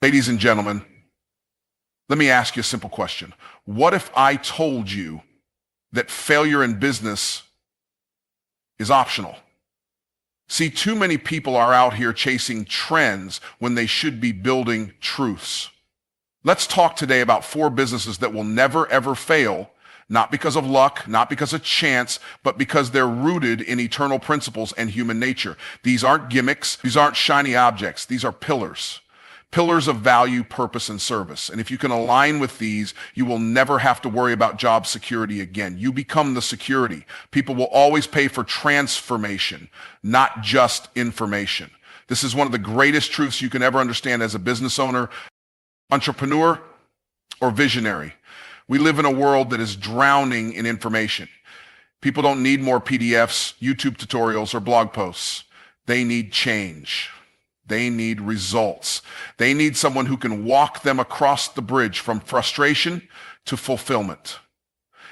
Ladies and gentlemen, let me ask you a simple question. What if I told you that failure in business is optional? See, too many people are out here chasing trends when they should be building truths. Let's talk today about 4 businesses that will never ever fail, not because of luck, not because of chance, but because they're rooted in eternal principles and human nature. These aren't gimmicks. These aren't shiny objects. These are pillars. Pillars of value, purpose, and service. And if you can align with these, you will never have to worry about job security again. You become the security. People will always pay for transformation, not just information. This is one of the greatest truths you can ever understand as a business owner, entrepreneur, or visionary. We live in a world that is drowning in information. People don't need more PDFs, YouTube tutorials, or blog posts. They need change. They need results. They need someone who can walk them across the bridge from frustration to fulfillment.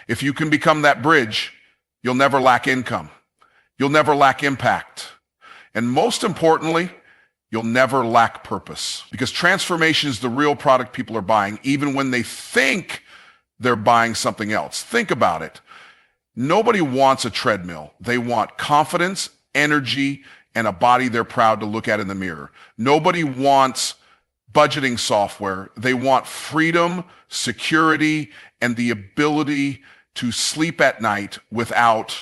If you can become that bridge, you'll never lack income. You'll never lack impact. And most importantly, you'll never lack purpose. Because transformation is the real product people are buying, even when they think they're buying something else. Think about it. Nobody wants a treadmill. They want confidence, energy, and a body they're proud to look at in the mirror. Nobody wants budgeting software. They want freedom, security, and the ability to sleep at night without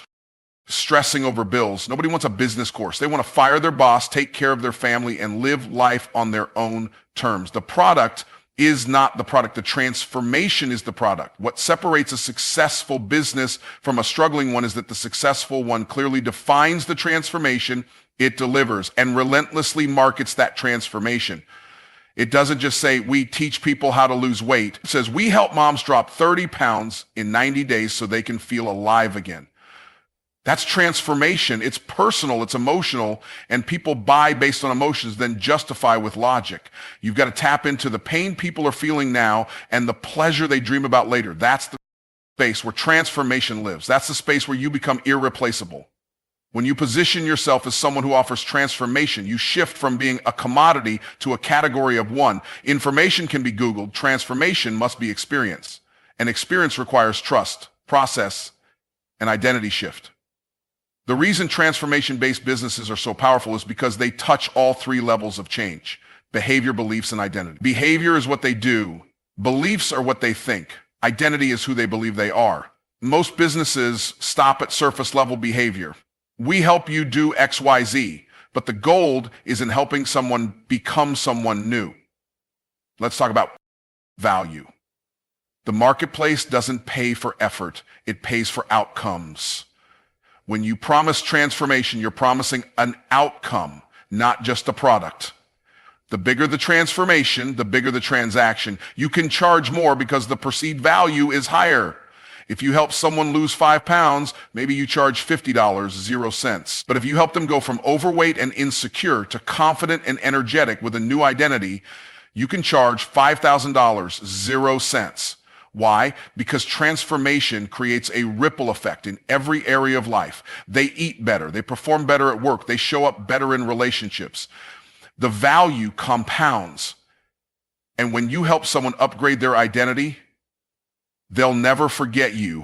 stressing over bills. Nobody wants a business course. They want to fire their boss, take care of their family, and live life on their own terms. The product is not the product. The transformation is the product. What separates a successful business from a struggling one is that the successful one clearly defines the transformation it delivers and relentlessly markets that transformation. It doesn't just say, we teach people how to lose weight. It says, we help moms drop 30 pounds in 90 days so they can feel alive again. That's transformation. It's personal, it's emotional, and people buy based on emotions, then justify with logic. You've got to tap into the pain people are feeling now and the pleasure they dream about later. That's the space where transformation lives. That's the space where you become irreplaceable. When you position yourself as someone who offers transformation, you shift from being a commodity to a category of one. Information can be Googled. Transformation must be experienced. And experience requires trust, process, and identity shift. The reason transformation-based businesses are so powerful is because they touch all 3 levels of change: behavior, beliefs, and identity. Behavior is what they do. Beliefs are what they think. Identity is who they believe they are. Most businesses stop at surface level behavior. We help you do X, Y, Z, but the gold is in helping someone become someone new. Let's talk about value. The marketplace doesn't pay for effort. It pays for outcomes. When you promise transformation, you're promising an outcome, not just a product. The bigger the transformation, the bigger the transaction. You can charge more because the perceived value is higher. If you help someone lose 5 pounds, maybe you charge $50, 0 cents. But if you help them go from overweight and insecure to confident and energetic with a new identity, you can charge $5,000, 0 cents. Why? Because transformation creates a ripple effect in every area of life. They eat better. They perform better at work. They show up better in relationships. The value compounds. And when you help someone upgrade their identity, they'll never forget you.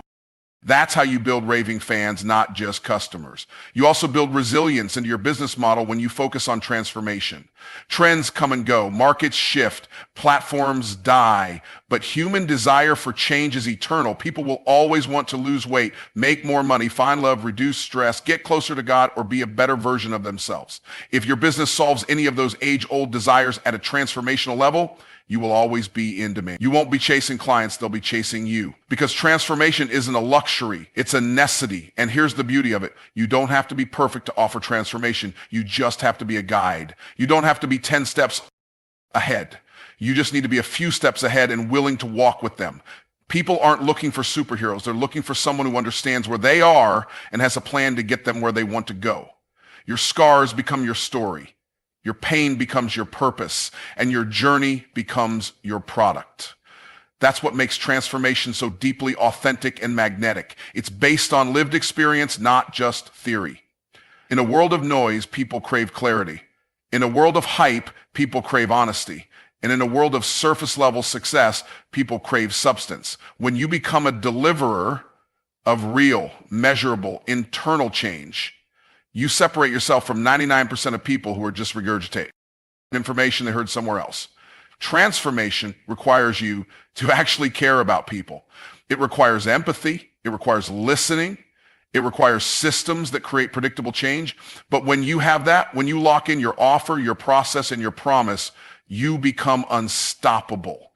That's how you build raving fans, not just customers. You also build resilience into your business model when you focus on transformation. Trends come and go, markets shift, platforms die, but human desire for change is eternal. People will always want to lose weight, make more money, find love, reduce stress, get closer to God, or be a better version of themselves. If your business solves any of those age-old desires at a transformational level, you will always be in demand. You won't be chasing clients, they'll be chasing you. Because transformation isn't a luxury, it's a necessity. And here's the beauty of it. You don't have to be perfect to offer transformation. You just have to be a guide. You don't have to be 10 steps ahead. You just need to be a few steps ahead and willing to walk with them. People aren't looking for superheroes. They're looking for someone who understands where they are and has a plan to get them where they want to go. Your scars become your story. Your pain becomes your purpose, and your journey becomes your product. That's what makes transformation so deeply authentic and magnetic. It's based on lived experience, not just theory. In a world of noise, people crave clarity. In a world of hype, people crave honesty. And in a world of surface level success, people crave substance. When you become a deliverer of real, measurable, internal change, you separate yourself from 99% of people who are just regurgitating information they heard somewhere else. Transformation requires you to actually care about people. It requires empathy. It requires listening. It requires systems that create predictable change. But when you have that, when you lock in your offer, your process, and your promise, you become unstoppable.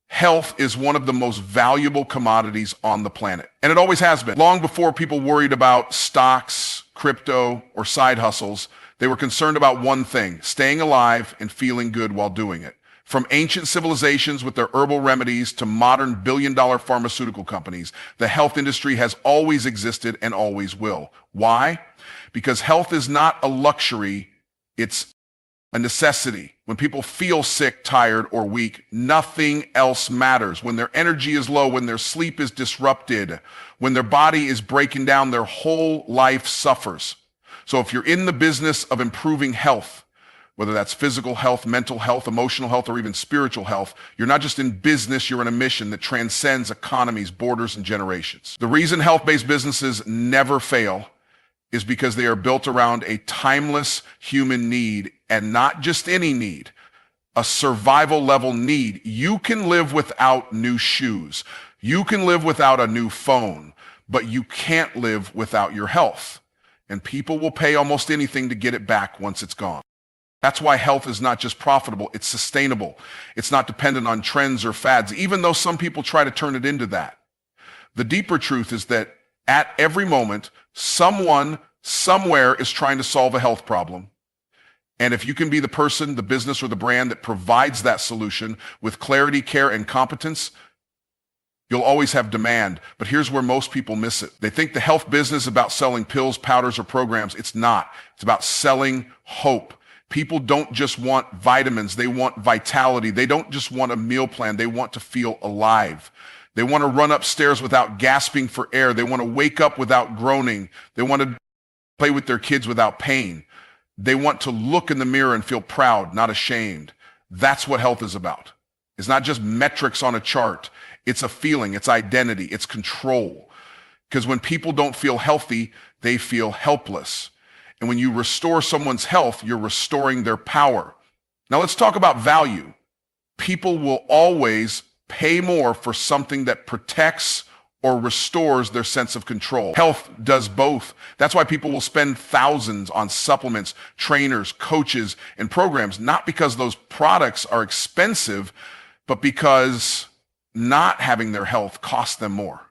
Health is one of the most valuable commodities on the planet. And it always has been. Long before people worried about stocks, crypto, or side hustles, they were concerned about one thing: staying alive and feeling good while doing it. From ancient civilizations with their herbal remedies to modern billion-dollar pharmaceutical companies, the health industry has always existed and always will. Why? Because health is not a luxury, it's a necessity. When people feel sick, tired, or weak, nothing else matters. When their energy is low, when their sleep is disrupted, when their body is breaking down, their whole life suffers. So if you're in the business of improving health, whether that's physical health, mental health, emotional health, or even spiritual health, you're not just in business, you're in a mission that transcends economies, borders, and generations. The reason health-based businesses never fail is because they are built around a timeless human need, and not just any need, a survival level need. You can live without new shoes. You can live without a new phone, but you can't live without your health. And people will pay almost anything to get it back once it's gone. That's why health is not just profitable, it's sustainable. It's not dependent on trends or fads, even though some people try to turn it into that. The deeper truth is that at every moment, someone, somewhere is trying to solve a health problem. And if you can be the person, the business, or the brand that provides that solution with clarity, care, and competence, you'll always have demand. But here's where most people miss it. They think the health business is about selling pills, powders, or programs. It's not. It's about selling hope. People don't just want vitamins. They want vitality. They don't just want a meal plan. They want to feel alive. They want to run upstairs without gasping for air. They want to wake up without groaning. They want to play with their kids without pain. They want to look in the mirror and feel proud, not ashamed. That's what health is about. It's not just metrics on a chart. It's a feeling, it's identity, it's control. Because when people don't feel healthy, they feel helpless. And when you restore someone's health, you're restoring their power. Now let's talk about value. People will always pay more for something that protects or restores their sense of control. Health does both. That's why people will spend thousands on supplements, trainers, coaches, and programs, not because those products are expensive, but because not having their health costs them more.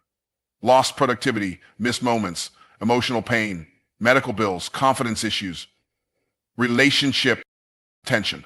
Lost productivity, missed moments, emotional pain, medical bills, confidence issues, relationship tension.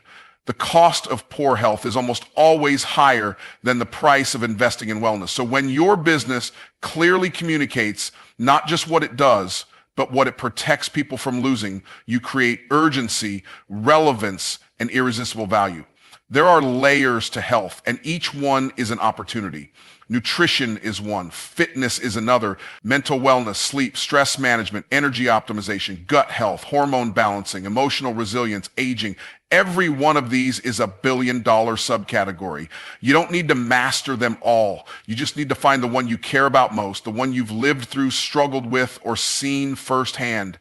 The cost of poor health is almost always higher than the price of investing in wellness. So when your business clearly communicates not just what it does, but what it protects people from losing, you create urgency, relevance, and irresistible value. There are layers to health, and each one is an opportunity. Nutrition is one, fitness is another, mental wellness, sleep, stress management, energy optimization, gut health, hormone balancing, emotional resilience, aging. Every one of these is a billion-dollar subcategory. You don't need to master them all. You just need to find the one you care about most, the one you've lived through, struggled with, or seen firsthand,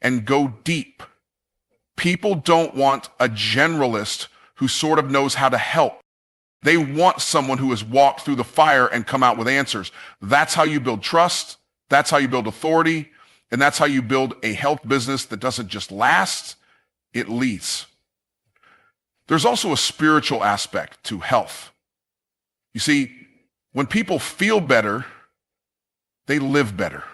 and go deep. People don't want a generalist who sort of knows how to help. They want someone who has walked through the fire and come out with answers. That's how you build trust. That's how you build authority. And that's how you build a health business that doesn't just last, it leads. There's also a spiritual aspect to health. You see, when people feel better, they live better.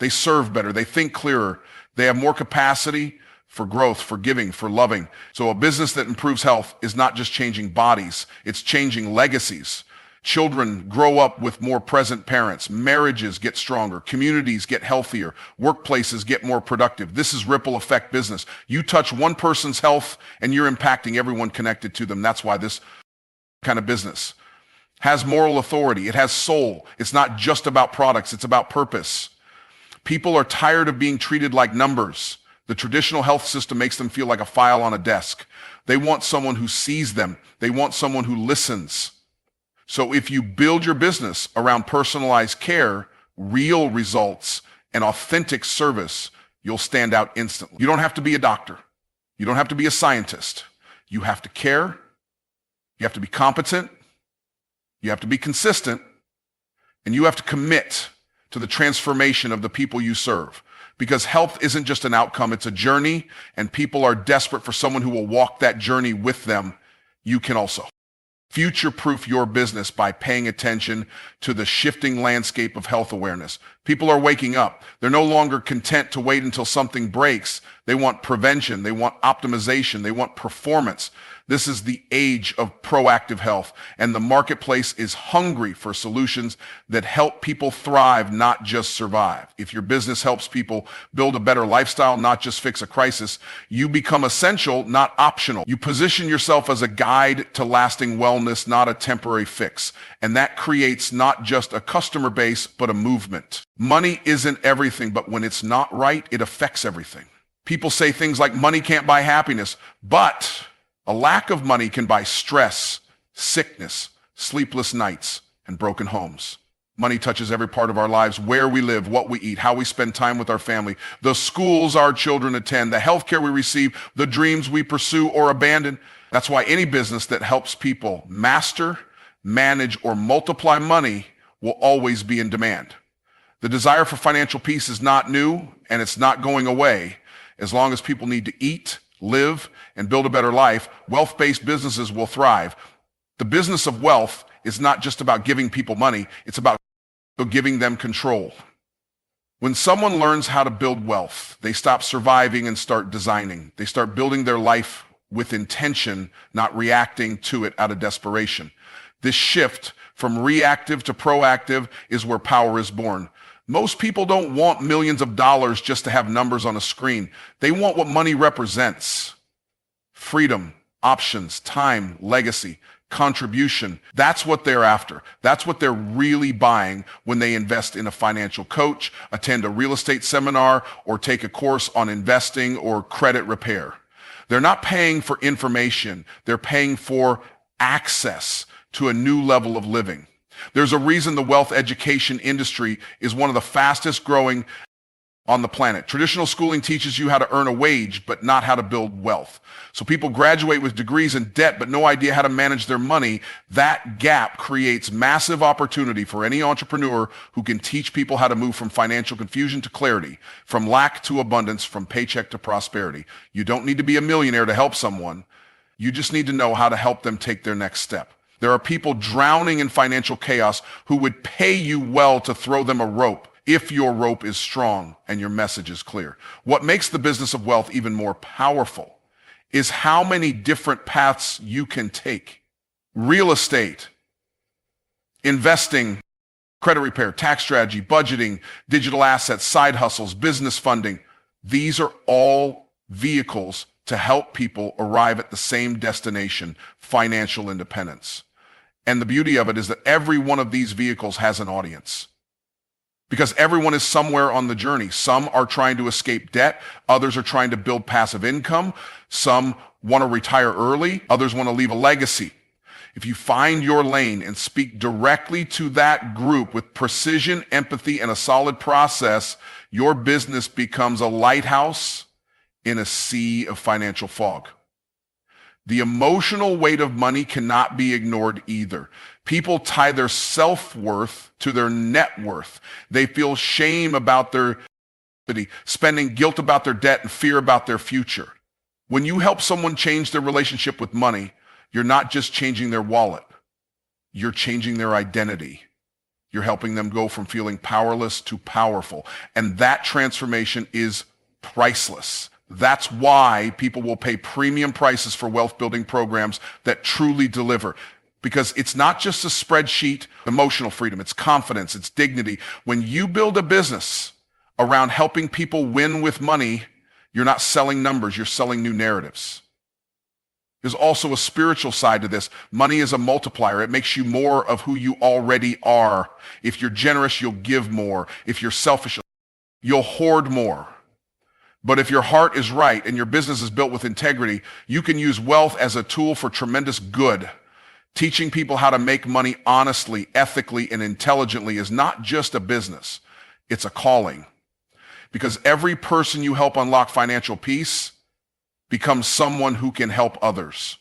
They serve better. They think clearer. They have more capacity for growth, for giving, for loving. So a business that improves health is not just changing bodies, it's changing legacies. Children grow up with more present parents. Marriages get stronger. Communities get healthier. Workplaces get more productive. This is ripple effect business. You touch one person's health and you're impacting everyone connected to them. That's why this kind of business has moral authority. It has soul. It's not just about products. It's about purpose. People are tired of being treated like numbers. The traditional health system makes them feel like a file on a desk. They want someone who sees them. They want someone who listens. So if you build your business around personalized care, real results, and authentic service, you'll stand out instantly. You don't have to be a doctor. You don't have to be a scientist. You have to care. You have to be competent. You have to be consistent. And you have to commit to the transformation of the people you serve. Because health isn't just an outcome, it's a journey, and people are desperate for someone who will walk that journey with them. You can also future-proof your business by paying attention to the shifting landscape of health awareness. People are waking up. They're no longer content to wait until something breaks. They want prevention. They want optimization. They want performance. This is the age of proactive health, and the marketplace is hungry for solutions that help people thrive, not just survive. If your business helps people build a better lifestyle, not just fix a crisis, you become essential, not optional. You position yourself as a guide to lasting wellness, not a temporary fix. And that creates not just a customer base, but a movement. Money isn't everything, but when it's not right, it affects everything. People say things like money can't buy happiness, but a lack of money can buy stress, sickness, sleepless nights, and broken homes. Money touches every part of our lives: where we live, what we eat, how we spend time with our family, the schools our children attend, the healthcare we receive, the dreams we pursue or abandon. That's why any business that helps people master, manage, or multiply money will always be in demand. The desire for financial peace is not new, and it's not going away. As long as people need to eat, live, and build a better life, wealth-based businesses will thrive. The business of wealth is not just about giving people money, it's about giving them control. When someone learns how to build wealth, they stop surviving and start designing. They start building their life with intention, not reacting to it out of desperation. This shift from reactive to proactive is where power is born. Most people don't want millions of dollars just to have numbers on a screen. They want what money represents: freedom, options, time, legacy, contribution. That's what they're after. That's what they're really buying when they invest in a financial coach, attend a real estate seminar, or take a course on investing or credit repair. They're not paying for information. They're paying for access to a new level of living. There's a reason the wealth education industry is one of the fastest growing on the planet. Traditional schooling teaches you how to earn a wage, but not how to build wealth. So people graduate with degrees in debt, but no idea how to manage their money. That gap creates massive opportunity for any entrepreneur who can teach people how to move from financial confusion to clarity, from lack to abundance, from paycheck to prosperity. You don't need to be a millionaire to help someone. You just need to know how to help them take their next step. There are people drowning in financial chaos who would pay you well to throw them a rope if your rope is strong and your message is clear. What makes the business of wealth even more powerful is how many different paths you can take. Real estate, investing, credit repair, tax strategy, budgeting, digital assets, side hustles, business funding. These are all vehicles to help people arrive at the same destination: financial independence. And the beauty of it is that every one of these vehicles has an audience, because everyone is somewhere on the journey. Some are trying to escape debt. Others are trying to build passive income. Some want to retire early. Others want to leave a legacy. If you find your lane and speak directly to that group with precision, empathy, and a solid process, your business becomes a lighthouse in a sea of financial fog. The emotional weight of money cannot be ignored either. People tie their self-worth to their net worth. They feel shame about their spending, guilt about their debt, and fear about their future. When you help someone change their relationship with money, you're not just changing their wallet. You're changing their identity. You're helping them go from feeling powerless to powerful. And that transformation is priceless. That's why people will pay premium prices for wealth building programs that truly deliver. Because it's not just a spreadsheet, emotional freedom, it's confidence, it's dignity. When you build a business around helping people win with money, you're not selling numbers, you're selling new narratives. There's also a spiritual side to this. Money is a multiplier. It makes you more of who you already are. If you're generous, you'll give more. If you're selfish, you'll hoard more. But if your heart is right and your business is built with integrity, you can use wealth as a tool for tremendous good. Teaching people how to make money honestly, ethically, and intelligently is not just a business. It's a calling. Because every person you help unlock financial peace becomes someone who can help others.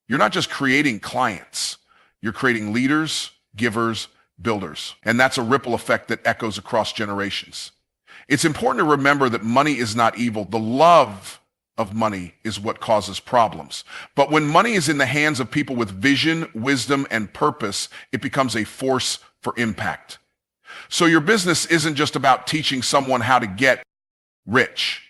You're not just creating clients. You're creating leaders, givers, builders. And that's a ripple effect that echoes across generations. It's important to remember that money is not evil. The love of money is what causes problems. But when money is in the hands of people with vision, wisdom, and purpose, it becomes a force for impact. So your business isn't just about teaching someone how to get rich.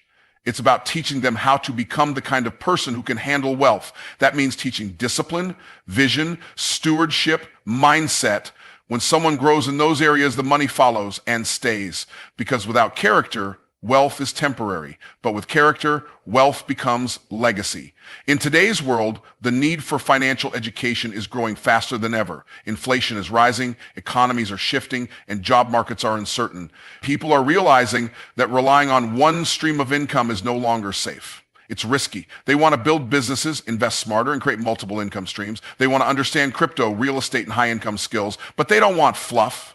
It's about teaching them how to become the kind of person who can handle wealth. That means teaching discipline, vision, stewardship, mindset. When someone grows in those areas, the money follows and stays. Because without character, wealth is temporary. But with character, wealth becomes legacy. In today's world, the need for financial education is growing faster than ever. Inflation is rising, economies are shifting, and job markets are uncertain. People are realizing that relying on one stream of income is no longer safe. It's risky. They want to build businesses, invest smarter, and create multiple income streams. They want to understand crypto, real estate, and high-income skills, but they don't want fluff.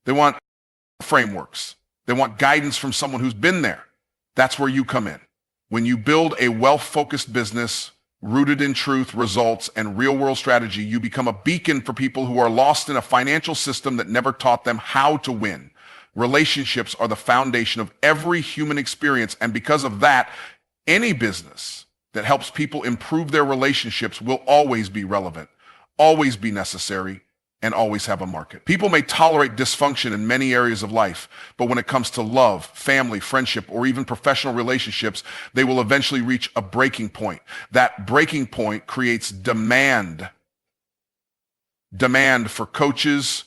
They want frameworks. They want guidance from someone who's been there. That's where you come in. When you build a wealth-focused business rooted in truth, results, and real-world strategy, you become a beacon for people who are lost in a financial system that never taught them how to win. Relationships are the foundation of every human experience, and because of that, any business that helps people improve their relationships will always be relevant, always be necessary, and always have a market. People may tolerate dysfunction in many areas of life, but when it comes to love, family, friendship, or even professional relationships, they will eventually reach a breaking point. That breaking point creates demand. Demand for coaches,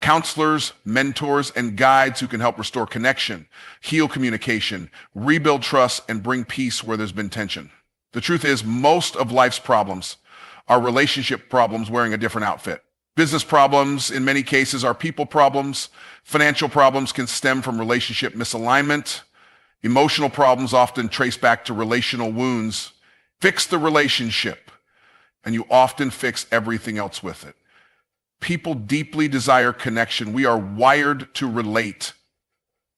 counselors, mentors, and guides who can help restore connection, heal communication, rebuild trust, and bring peace where there's been tension. The truth is, most of life's problems are relationship problems wearing a different outfit. Business problems, in many cases, are people problems. Financial problems can stem from relationship misalignment. Emotional problems often trace back to relational wounds. Fix the relationship, and you often fix everything else with it. People deeply desire connection. We are wired to relate.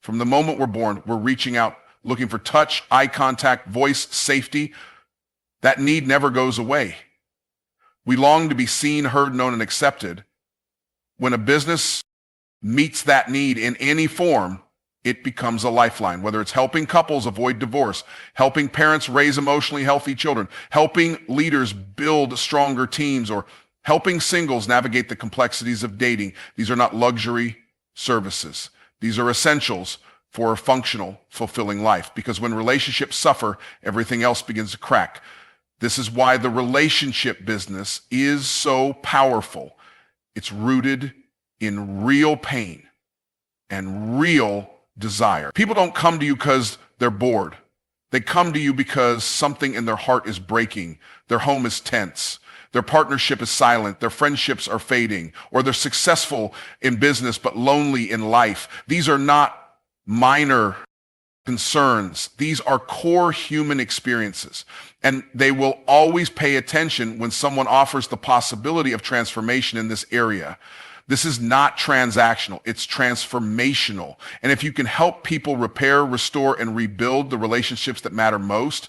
From the moment we're born, we're reaching out, looking for touch, eye contact, voice, safety. That need never goes away. We long to be seen, heard, known, and accepted. When a business meets that need in any form, it becomes a lifeline, whether it's helping couples avoid divorce, helping parents raise emotionally healthy children, helping leaders build stronger teams, or helping singles navigate the complexities of dating. These are not luxury services. These are essentials for a functional, fulfilling life. Because when relationships suffer, everything else begins to crack. This is why the relationship business is so powerful. It's rooted in real pain and real desire. People don't come to you because they're bored. They come to you because something in their heart is breaking. Their home is tense. Their partnership is silent. Their friendships are fading. Or they're successful in business but lonely in life. These are not minor concerns. These are core human experiences. And they will always pay attention when someone offers the possibility of transformation in this area. This is not transactional. It's transformational. And if you can help people repair, restore, and rebuild the relationships that matter most,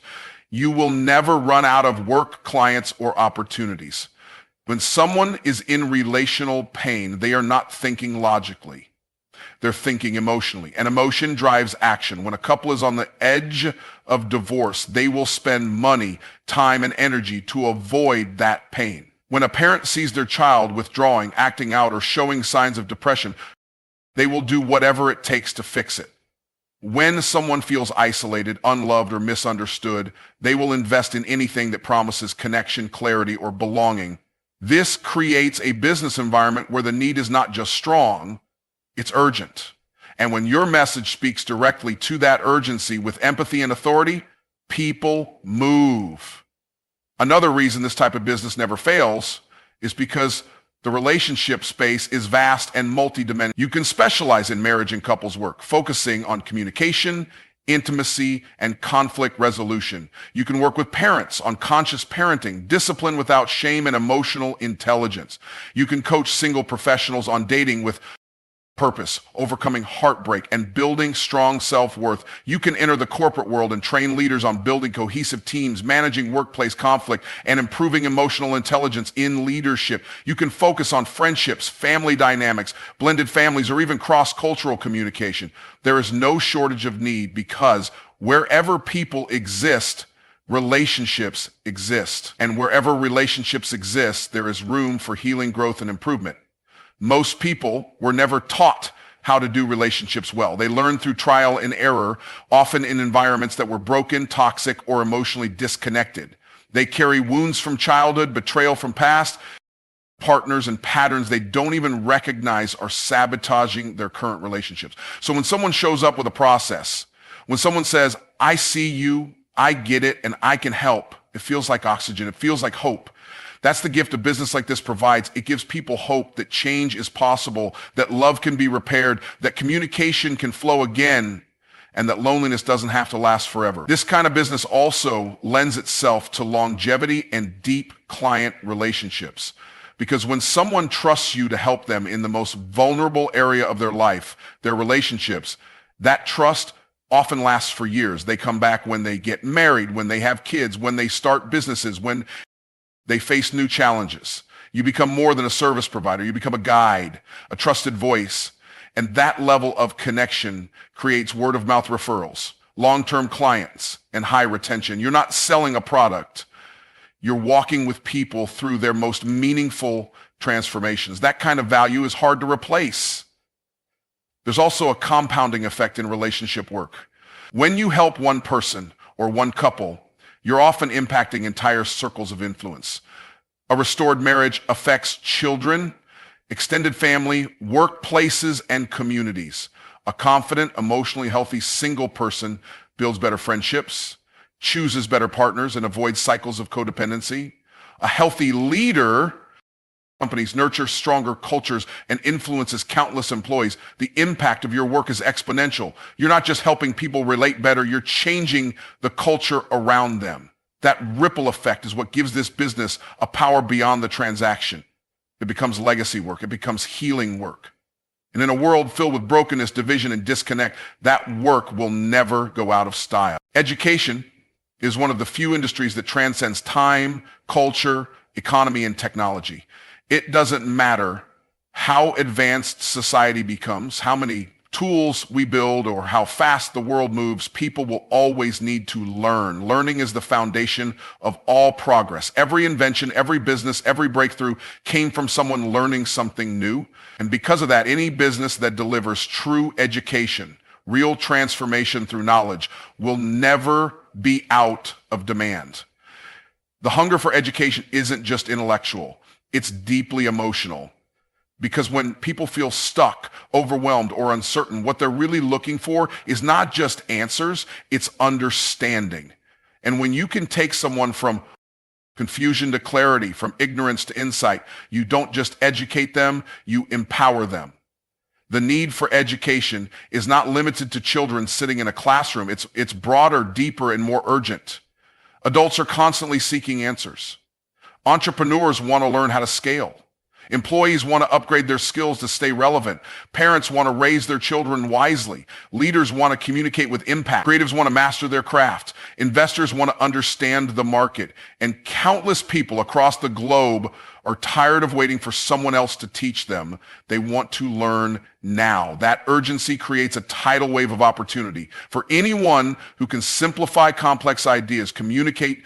you will never run out of work, clients, or opportunities. When someone is in relational pain, they are not thinking logically. They're thinking emotionally, and emotion drives action. When a couple is on the edge of divorce, they will spend money, time, and energy to avoid that pain. When a parent sees their child withdrawing, acting out, or showing signs of depression, they will do whatever it takes to fix it. When someone feels isolated, unloved, or misunderstood, they will invest in anything that promises connection, clarity, or belonging. This creates a business environment where the need is not just strong, it's urgent. And when your message speaks directly to that urgency with empathy and authority, people move. Another reason this type of business never fails is because the relationship space is vast and multidimensional. You can specialize in marriage and couples work, focusing on communication, intimacy, and conflict resolution. You can work with parents on conscious parenting, discipline without shame, and emotional intelligence. You can coach single professionals on dating with purpose, overcoming heartbreak, and building strong self-worth. You can enter the corporate world and train leaders on building cohesive teams, managing workplace conflict, and improving emotional intelligence in leadership. You can focus on friendships, family dynamics, blended families, or even cross-cultural communication. There is no shortage of need because wherever people exist, relationships exist. And wherever relationships exist, there is room for healing, growth, and improvement. Most people were never taught how to do relationships well. They learned through trial and error, often in environments that were broken, toxic, or emotionally disconnected. They carry wounds from childhood, betrayal from past, partners and patterns they don't even recognize are sabotaging their current relationships. So when someone shows up with a process, when someone says, I see you, I get it, and I can help, it feels like oxygen. It feels like hope. That's the gift a business like this provides. It gives people hope that change is possible, that love can be repaired, that communication can flow again, and that loneliness doesn't have to last forever. This kind of business also lends itself to longevity and deep client relationships. Because when someone trusts you to help them in the most vulnerable area of their life, their relationships, that trust often lasts for years. They come back when they get married, when they have kids, when they start businesses, when they face new challenges. You become more than a service provider. You become a guide, a trusted voice. And that level of connection creates word-of-mouth referrals, long-term clients, and high retention. You're not selling a product. You're walking with people through their most meaningful transformations. That kind of value is hard to replace. There's also a compounding effect in relationship work. When you help one person or one couple, you're often impacting entire circles of influence. A restored marriage affects children, extended family, workplaces, and communities. A confident, emotionally healthy single person builds better friendships, chooses better partners, and avoids cycles of codependency. A healthy leader companies nurture stronger cultures and influences countless employees. The impact of your work is exponential. You're not just helping people relate better, you're changing the culture around them. That ripple effect is what gives this business a power beyond the transaction. It becomes legacy work. It becomes healing work. And in a world filled with brokenness, division, and disconnect, that work will never go out of style. Education is one of the few industries that transcends time, culture, economy, and technology. It doesn't matter how advanced society becomes, how many tools we build, or how fast the world moves, people will always need to learn. Learning is the foundation of all progress. Every invention, every business, every breakthrough came from someone learning something new. And because of that, any business that delivers true education, real transformation through knowledge, will never be out of demand. The hunger for education isn't just intellectual. It's deeply emotional, because when people feel stuck, overwhelmed, or uncertain, what they're really looking for is not just answers, it's understanding. And when you can take someone from confusion to clarity, from ignorance to insight, you don't just educate them, you empower them. The need for education is not limited to children sitting in a classroom. It's broader, deeper, and more urgent. Adults are constantly seeking answers. Entrepreneurs want to learn how to scale. Employees want to upgrade their skills to stay relevant. Parents want to raise their children wisely. Leaders want to communicate with impact. Creatives want to master their craft. Investors want to understand the market. And countless people across the globe are tired of waiting for someone else to teach them. They want to learn now. That urgency creates a tidal wave of opportunity for anyone who can simplify complex ideas, communicate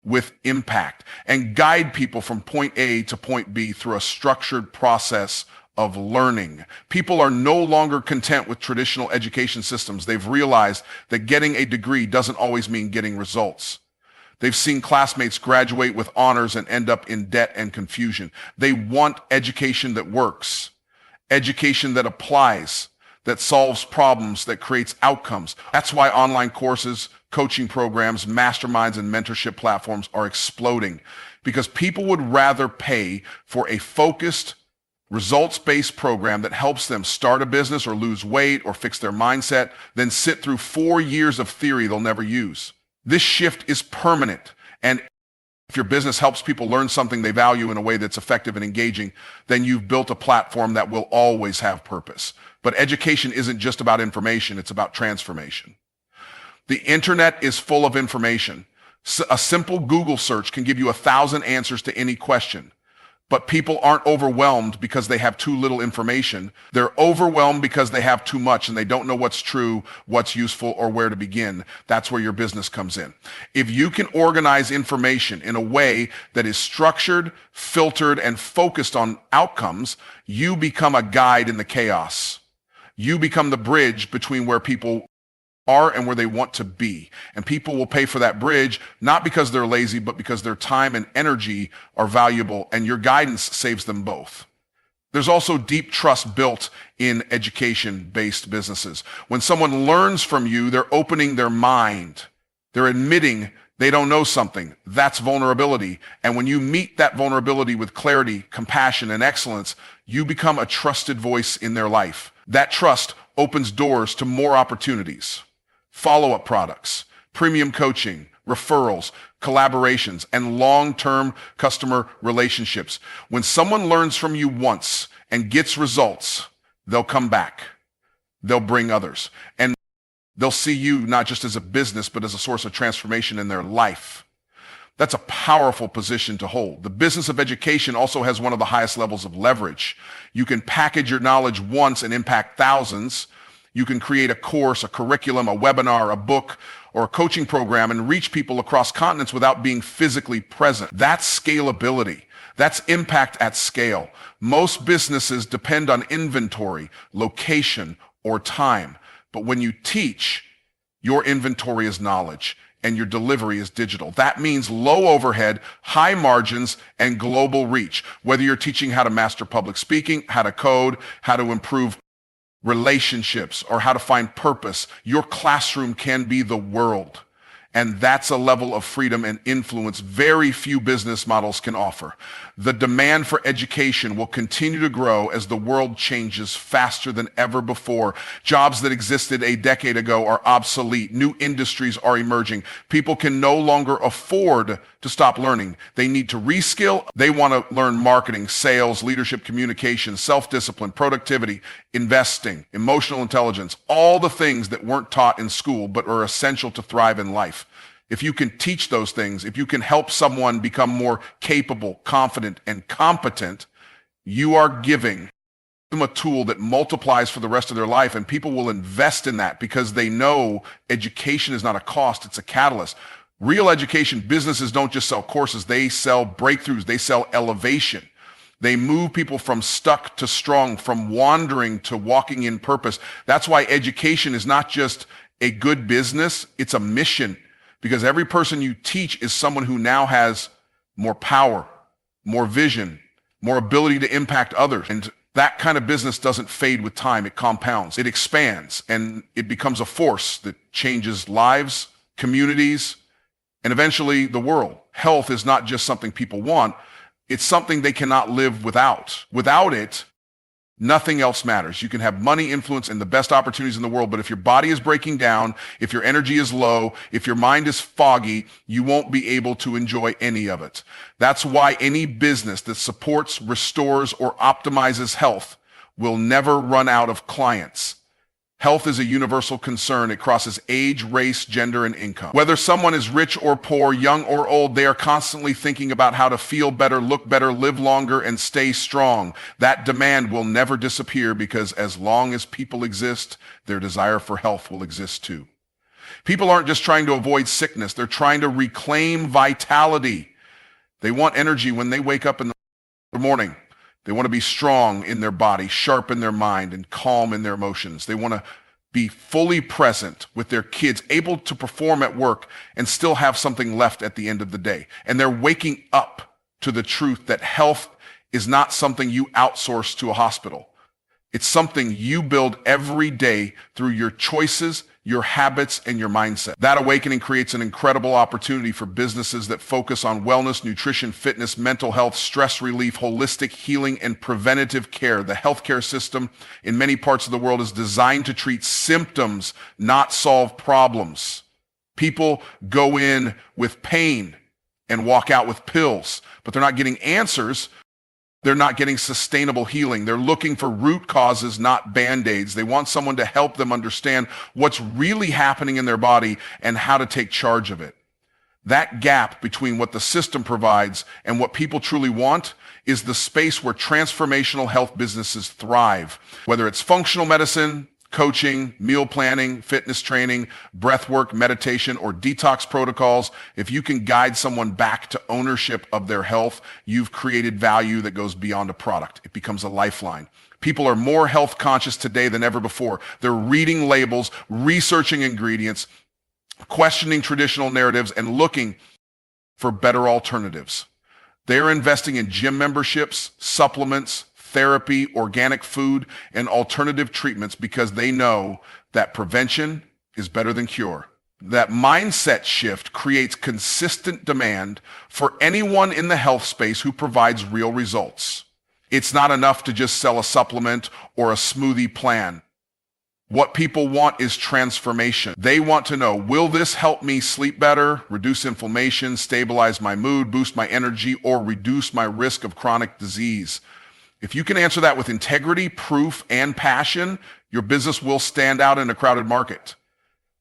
with impact, and guide people from point A to point B through a structured process of learning. People are no longer content with traditional education systems. They've realized that getting a degree doesn't always mean getting results. They've seen classmates graduate with honors and end up in debt and confusion. They want education that works, education that applies, that solves problems, that creates outcomes. That's why online courses, coaching programs, masterminds, and mentorship platforms are exploding, because people would rather pay for a focused, results-based program that helps them start a business or lose weight or fix their mindset, then sit through 4 years of theory they'll never use. This shift is permanent, and if your business helps people learn something they value in a way that's effective and engaging, then you've built a platform that will always have purpose. But education isn't just about information, it's about transformation. The internet is full of information. A simple Google search can give you 1,000 answers to any question. But people aren't overwhelmed because they have too little information. They're overwhelmed because they have too much and they don't know what's true, what's useful, or where to begin. That's where your business comes in. If you can organize information in a way that is structured, filtered, and focused on outcomes, you become a guide in the chaos. You become the bridge between where people are and where they want to be. And people will pay for that bridge, not because they're lazy, but because their time and energy are valuable, and your guidance saves them both. There's also deep trust built in education-based businesses. When someone learns from you, they're opening their mind. They're admitting they don't know something. That's vulnerability. And when you meet that vulnerability with clarity, compassion, and excellence, you become a trusted voice in their life. That trust opens doors to more opportunities. Follow-up products, premium coaching, referrals, collaborations, and long-term customer relationships. When someone learns from you once and gets results, they'll come back. They'll bring others. And they'll see you not just as a business, but as a source of transformation in their life. That's a powerful position to hold. The business of education also has one of the highest levels of leverage. You can package your knowledge once and impact thousands. You can create a course, a curriculum, a webinar, a book, or a coaching program and reach people across continents without being physically present. That's scalability. That's impact at scale. Most businesses depend on inventory, location, or time. But when you teach, your inventory is knowledge and your delivery is digital. That means low overhead, high margins, and global reach. Whether you're teaching how to master public speaking, how to code, how to improve relationships, or how to find purpose, your classroom can be the world. And that's a level of freedom and influence very few business models can offer. The demand for education will continue to grow as the world changes faster than ever before. Jobs that existed a decade ago are obsolete. New industries are emerging. People can no longer afford to stop learning. They need to reskill. They want to learn marketing, sales, leadership, communication, self-discipline, productivity, investing, emotional intelligence, all the things that weren't taught in school but are essential to thrive in life. If you can teach those things, if you can help someone become more capable, confident, and competent, you are giving them a tool that multiplies for the rest of their life, and people will invest in that because they know education is not a cost, it's a catalyst. Real education businesses don't just sell courses, they sell breakthroughs, they sell elevation. They move people from stuck to strong, from wandering to walking in purpose. That's why education is not just a good business, it's a mission. Because every person you teach is someone who now has more power, more vision, more ability to impact others. And that kind of business doesn't fade with time. It compounds, it expands, and it becomes a force that changes lives, communities, and eventually the world. Health is not just something people want. It's something they cannot live without. Without it, nothing else matters. You can have money, influence, and the best opportunities in the world, but if your body is breaking down, if your energy is low, if your mind is foggy, you won't be able to enjoy any of it. That's why any business that supports, restores, or optimizes health will never run out of clients. Health is a universal concern. It crosses age, race, gender, and income. Whether someone is rich or poor, young or old, they are constantly thinking about how to feel better, look better, live longer, and stay strong. That demand will never disappear because as long as people exist, their desire for health will exist too. People aren't just trying to avoid sickness. They're trying to reclaim vitality. They want energy when they wake up in the morning. They want to be strong in their body, sharp in their mind, and calm in their emotions. They want to be fully present with their kids, able to perform at work and still have something left at the end of the day. And they're waking up to the truth that health is not something you outsource to a hospital. It's something you build every day through your choices, your habits, and your mindset. That awakening creates an incredible opportunity for businesses that focus on wellness, nutrition, fitness, mental health, stress relief, holistic healing, and preventative care. The healthcare system in many parts of the world is designed to treat symptoms, not solve problems. People go in with pain and walk out with pills, but they're not getting answers. They're not getting sustainable healing. They're looking for root causes, not Band-Aids. They want someone to help them understand what's really happening in their body and how to take charge of it. That gap between what the system provides and what people truly want is the space where transformational health businesses thrive. Whether it's functional medicine, coaching, meal planning, fitness training, breath work, meditation, or detox protocols, if you can guide someone back to ownership of their health, you've created value that goes beyond a product. It becomes a lifeline. People are more health conscious today than ever before. They're reading labels, researching ingredients, questioning traditional narratives, and looking for better alternatives. They're investing in gym memberships, supplements, therapy, organic food, and alternative treatments because they know that prevention is better than cure. That mindset shift creates consistent demand for anyone in the health space who provides real results. It's not enough to just sell a supplement or a smoothie plan. What people want is transformation. They want to know, will this help me sleep better, reduce inflammation, stabilize my mood, boost my energy, or reduce my risk of chronic disease? If you can answer that with integrity, proof, and passion, your business will stand out in a crowded market.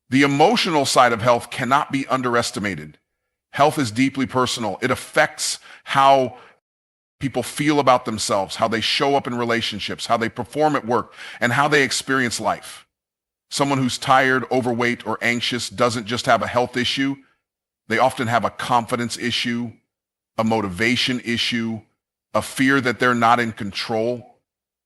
The emotional side of health cannot be underestimated. Health is deeply personal. It affects how people feel about themselves, how they show up in relationships, how they perform at work, and how they experience life. Someone who's tired, overweight, or anxious doesn't just have a health issue. They often have a confidence issue, a motivation issue, a fear that they're not in control.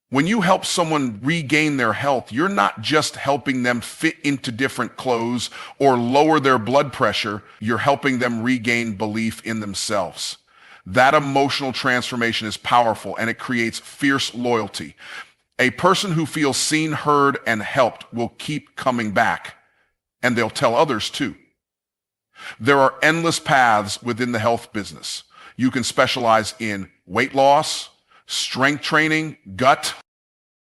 When you help someone regain their health, you're not just helping them fit into different clothes or lower their blood pressure. You're helping them regain belief in themselves. That emotional transformation is powerful, and it creates fierce loyalty. A person who feels seen, heard, and helped will keep coming back, and they'll tell others too. There are endless paths within the health business. You can specialize in weight loss, strength training, gut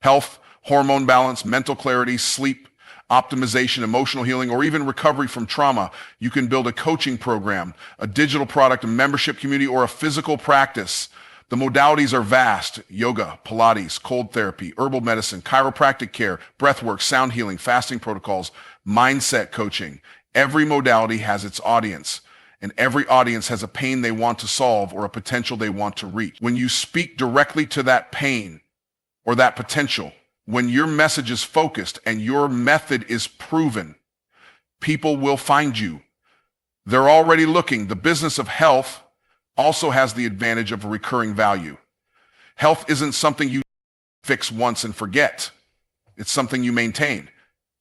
health, hormone balance, mental clarity, sleep optimization, emotional healing, or even recovery from trauma. You can build a coaching program, a digital product, a membership community, or a physical practice. The modalities are vast: yoga, Pilates, cold therapy, herbal medicine, chiropractic care, breathwork, sound healing, fasting protocols, mindset coaching. Every modality has its audience. And every audience has a pain they want to solve or a potential they want to reach. When you speak directly to that pain or that potential, when your message is focused and your method is proven, people will find you. They're already looking. The business of health also has the advantage of a recurring value. Health isn't something you fix once and forget. It's something you maintain.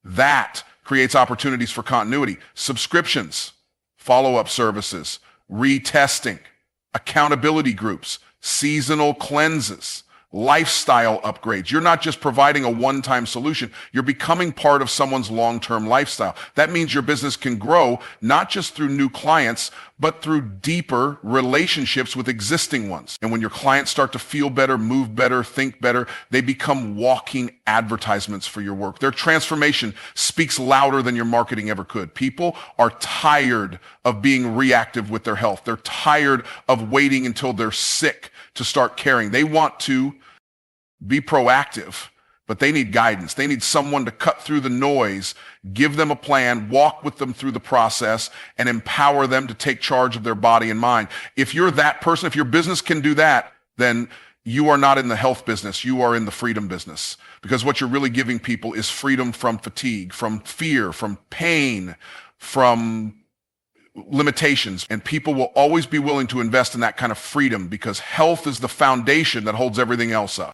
That creates opportunities for continuity, subscriptions, follow-up services, retesting, accountability groups, seasonal cleanses, lifestyle upgrades. You're not just providing a one-time solution. You're becoming part of someone's long-term lifestyle. That means your business can grow not just through new clients, but through deeper relationships with existing ones. And when your clients start to feel better, move better, think better, they become walking advertisements for your work. Their transformation speaks louder than your marketing ever could. People are tired of being reactive with their health. They're tired of waiting until they're sick to start caring. They want to be proactive, but they need guidance. They need someone to cut through the noise, give them a plan, walk with them through the process, and empower them to take charge of their body and mind. If you're that person, if your business can do that, then you are not in the health business. You are in the freedom business, because what you're really giving people is freedom from fatigue, from fear, from pain, from limitations. And people will always be willing to invest in that kind of freedom because health is the foundation that holds everything else up.